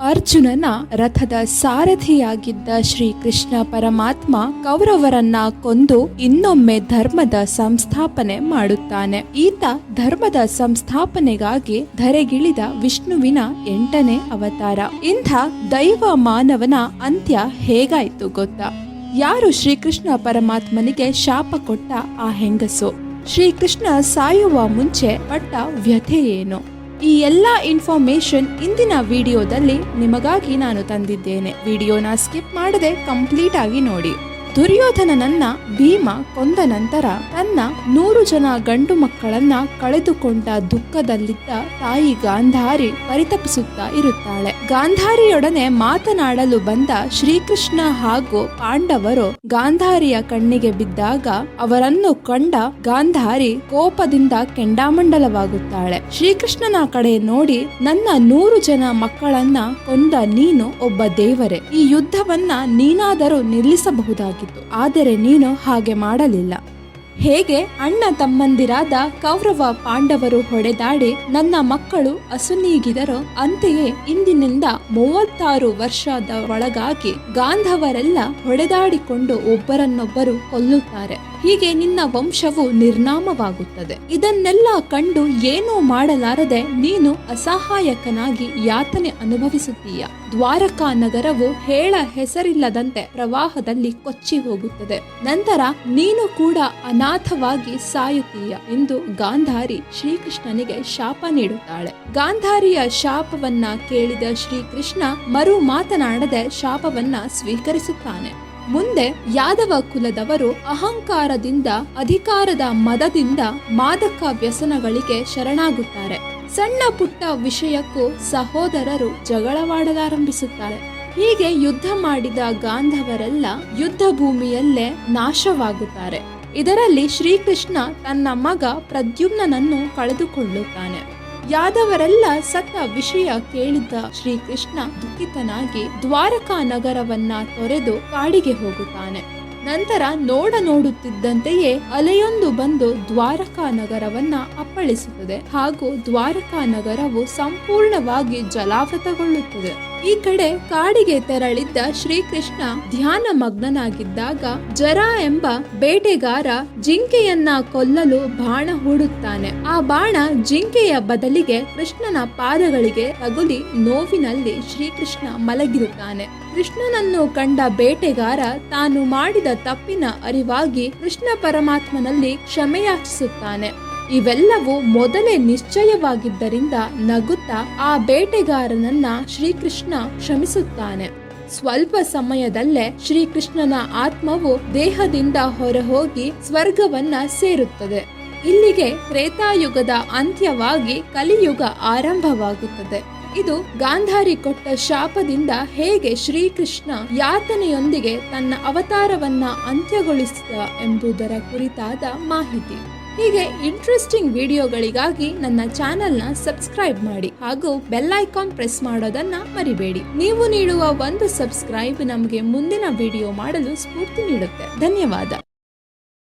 ಅರ್ಜುನನ ರಥದ ಸಾರಥಿಯಾಗಿದ್ದ ಶ್ರೀಕೃಷ್ಣ ಪರಮಾತ್ಮ ಕೌರವರನ್ನ ಕೊಂದು ಇನ್ನೊಮ್ಮೆ ಧರ್ಮದ ಸಂಸ್ಥಾಪನೆ ಮಾಡುತ್ತಾನೆ. ಈತ ಧರ್ಮದ ಸಂಸ್ಥಾಪನೆಗಾಗಿ ಧರೆಗಿಳಿದ ವಿಷ್ಣುವಿನ 8ನೇ ಅವತಾರ. ಇಂಥ ದೈವ ಮಾನವನ ಅಂತ್ಯ ಹೇಗಾಯ್ತು ಗೊತ್ತಾ? ಯಾರು ಶ್ರೀಕೃಷ್ಣ ಪರಮಾತ್ಮನಿಗೆ ಶಾಪ ಕೊಟ್ಟ ಆ ಹೆಂಗಸು? ಶ್ರೀಕೃಷ್ಣ ಸಾಯುವ ಮುಂಚೆ ಪಟ್ಟ ವ್ಯಥೆ ಏನು? ಈ ಎಲ್ಲ ಇನ್ಫಾರ್ಮೇಶನ್ ಇಂದಿನ ವಿಡಿಯೋದಲ್ಲಿ ನಿಮಗಾಗಿ ನಾನು ತಂದಿದ್ದೇನೆ. ವಿಡಿಯೋನ ಸ್ಕಿಪ್ ಮಾಡದೆ ಕಂಪ್ಲೀಟ್ ಆಗಿ ನೋಡಿ. ದುರ್ಯೋಧನನನ್ನ ಭೀಮ ಕೊಂದ ನಂತರ ತನ್ನ 100 ಜನ ಗಂಡು ಮಕ್ಕಳನ್ನ ಕಳೆದುಕೊಂಡ ದುಃಖದಲ್ಲಿದ್ದ ತಾಯಿ ಗಾಂಧಾರಿ ಪರಿತಪಿಸುತ್ತಾ ಇರುತ್ತಾಳೆ. ಗಾಂಧಾರಿಯೊಡನೆ ಮಾತನಾಡಲು ಬಂದ ಶ್ರೀಕೃಷ್ಣ ಹಾಗೂ ಪಾಂಡವರು ಗಾಂಧಾರಿಯ ಕಣ್ಣಿಗೆ ಬಿದ್ದಾಗ ಅವರನ್ನು ಕಂಡ ಗಾಂಧಾರಿ ಕೋಪದಿಂದ ಕೆಂಡಾಮಂಡಲವಾಗುತ್ತಾಳೆ. ಶ್ರೀಕೃಷ್ಣನ ಕಡೆ ನೋಡಿ, ನನ್ನ 100 ಜನ ಮಕ್ಕಳನ್ನ ಕೊಂದ ನೀನು ಒಬ್ಬ ದೇವರೇ, ಈ ಯುದ್ಧವನ್ನ ನೀನಾದರೂ ನಿಲ್ಲಿಸಬಹುದಾಗಿತ್ತು, ಆದರೆ ನೀನು ಹಾಗೆ ಮಾಡಲಿಲ್ಲ. ಹೇಗೆ ಅಣ್ಣ ತಮ್ಮಂದಿರಾದ ಕೌರವ ಪಾಂಡವರು ಹೊಡೆದಾಡಿ ನನ್ನ ಮಕ್ಕಳು ಅಸುನೀಗಿದರೋ, ಅಂತೆಯೇ ಇಂದಿನಿಂದ 36 ವರ್ಷದ ಒಳಗಾಗಿ ಗಾಂಧವರೆಲ್ಲ ಹೊಡೆದಾಡಿಕೊಂಡು ಒಬ್ಬರನ್ನೊಬ್ಬರು ಕೊಲ್ಲುತ್ತಾರೆ. ಹೀಗೆ ನಿನ್ನ ವಂಶವು ನಿರ್ನಾಮವಾಗುತ್ತದೆ. ಇದನ್ನೆಲ್ಲ ಕಂಡು ಏನೂ ಮಾಡಲಾರದೆ ನೀನು ಅಸಹಾಯಕನಾಗಿ ಯಾತನೆ ಅನುಭವಿಸುತ್ತೀಯ. ದ್ವಾರಕಾ ನಗರವು ಹೇಳ ಹೆಸರಿಲ್ಲದಂತೆ ಪ್ರವಾಹದಲ್ಲಿ ಕೊಚ್ಚಿ ಹೋಗುತ್ತದೆ. ನಂತರ ನೀನು ಕೂಡ ಅನಾಥವಾಗಿ ಸಾಯುತ್ತೀಯ ಎಂದು ಗಾಂಧಾರಿ ಶ್ರೀಕೃಷ್ಣನಿಗೆ ಶಾಪ ನೀಡುತ್ತಾಳೆ. ಗಾಂಧಾರಿಯ ಶಾಪವನ್ನ ಕೇಳಿದ ಶ್ರೀಕೃಷ್ಣ ಮರು ಮಾತನಾಡದೆ ಶಾಪವನ್ನ ಸ್ವೀಕರಿಸುತ್ತಾನೆ. ಮುಂದೆ ಯಾದವ ಕುಲದವರು ಅಹಂಕಾರದಿಂದ, ಅಧಿಕಾರದ ಮದದಿಂದ ಮಾದಕ ವ್ಯಸನಗಳಿಗೆ ಶರಣಾಗುತ್ತಾರೆ. ಸಣ್ಣ ಪುಟ್ಟ ವಿಷಯಕ್ಕೂ ಸಹೋದರರು ಜಗಳವಾಡಲಾರಂಭಿಸುತ್ತಾರೆ. ಹೀಗೆ ಯುದ್ಧ ಮಾಡಿದ ಗಾಂಧವರೆಲ್ಲ ಯುದ್ಧ ಭೂಮಿಯಲ್ಲೇ ನಾಶವಾಗುತ್ತಾರೆ. ಇದರಲ್ಲಿ ಶ್ರೀಕೃಷ್ಣ ತನ್ನ ಮಗ ಪ್ರದ್ಯುಮ್ನನನ್ನು ಕಳೆದುಕೊಳ್ಳುತ್ತಾನೆ. ಯಾದವರೆಲ್ಲ ಸತ್ತ ವಿಷಯ ಕೇಳಿದ್ದ ಶ್ರೀಕೃಷ್ಣ ದುಃಖಿತನಾಗಿ ದ್ವಾರಕಾ ನಗರವನ್ನ ತೊರೆದು ಕಾಡಿಗೆ ಹೋಗುತ್ತಾನೆ. ನಂತರ ನೋಡುತ್ತಿದ್ದಂತೆಯೇ ಅಲೆಯೊಂದು ಬಂದು ದ್ವಾರಕಾ ನಗರವನ್ನ ಅಪ್ಪಳಿಸುತ್ತದೆ ಹಾಗೂ ದ್ವಾರಕಾ ನಗರವು ಸಂಪೂರ್ಣವಾಗಿ ಜಲಾವೃತಗೊಳ್ಳುತ್ತದೆ. ಈ ಕಡೆ ಕಾಡಿಗೆ ತೆರಳಿದ್ದ ಶ್ರೀಕೃಷ್ಣ ಧ್ಯಾನ ಮಗ್ನನಾಗಿದ್ದಾಗ ಜರ ಎಂಬ ಬೇಟೆಗಾರ ಜಿಂಕೆಯನ್ನ ಕೊಲ್ಲಲು ಬಾಣ ಹೂಡುತ್ತಾನೆ. ಆ ಬಾಣ ಜಿಂಕೆಯ ಬದಲಿಗೆ ಕೃಷ್ಣನ ಪಾದಗಳಿಗೆ ತಗುಲಿ ನೋವಿನಲ್ಲಿ ಶ್ರೀಕೃಷ್ಣ ಮಲಗಿರುತ್ತಾನೆ. ಕೃಷ್ಣನನ್ನು ಕಂಡ ಬೇಟೆಗಾರ ತಾನು ಮಾಡಿದ ತಪ್ಪಿನ ಅರಿವಾಗಿ ಕೃಷ್ಣ ಪರಮಾತ್ಮನಲ್ಲಿ ಕ್ಷಮೆಯಾಚಿಸುತ್ತಾನೆ. ಇವೆಲ್ಲವೂ ಮೊದಲೇ ನಿಶ್ಚಯವಾಗಿದ್ದರಿಂದ ನಗುತ್ತಾ ಆ ಬೇಟೆಗಾರನನ್ನ ಶ್ರೀಕೃಷ್ಣ ಕ್ಷಮಿಸುತ್ತಾನೆ. ಸ್ವಲ್ಪ ಸಮಯದಲ್ಲೇ ಶ್ರೀಕೃಷ್ಣನ ಆತ್ಮವು ದೇಹದಿಂದ ಹೊರಹೋಗಿ ಸ್ವರ್ಗವನ್ನ ಸೇರುತ್ತದೆ. ಇಲ್ಲಿಗೆ ತ್ರೇತಾಯುಗದ ಅಂತ್ಯವಾಗಿ ಕಲಿಯುಗ ಆರಂಭವಾಗುತ್ತದೆ. ಇದು ಗಾಂಧಾರಿ ಕೊಟ್ಟ ಶಾಪದಿಂದ ಹೇಗೆ ಶ್ರೀಕೃಷ್ಣ ಯಾತನೆಯೊಂದಿಗೆ ತನ್ನ ಅವತಾರವನ್ನ ಅಂತ್ಯಗೊಳಿಸಿದ ಎಂಬುದರ ಕುರಿತಾದ ಮಾಹಿತಿ. ಹೀಗೆ ಇಂಟ್ರೆಸ್ಟಿಂಗ್ ವಿಡಿಯೋಗಳಿಗಾಗಿ ನನ್ನ ಚಾನೆಲ್ನ ಸಬ್ಸ್ಕ್ರೈಬ್ ಮಾಡಿ ಹಾಗೂ ಬೆಲ್ ಐಕಾನ್ ಪ್ರೆಸ್ ಮಾಡೋದನ್ನ ಮರಿಬೇಡಿ. ನೀವು ನೀಡುವ ಒಂದು ಸಬ್ಸ್ಕ್ರೈಬ್ ನಮಗೆ ಮುಂದಿನ ವಿಡಿಯೋ ಮಾಡಲು ಸ್ಫೂರ್ತಿ ನೀಡುತ್ತೆ. ಧನ್ಯವಾದ.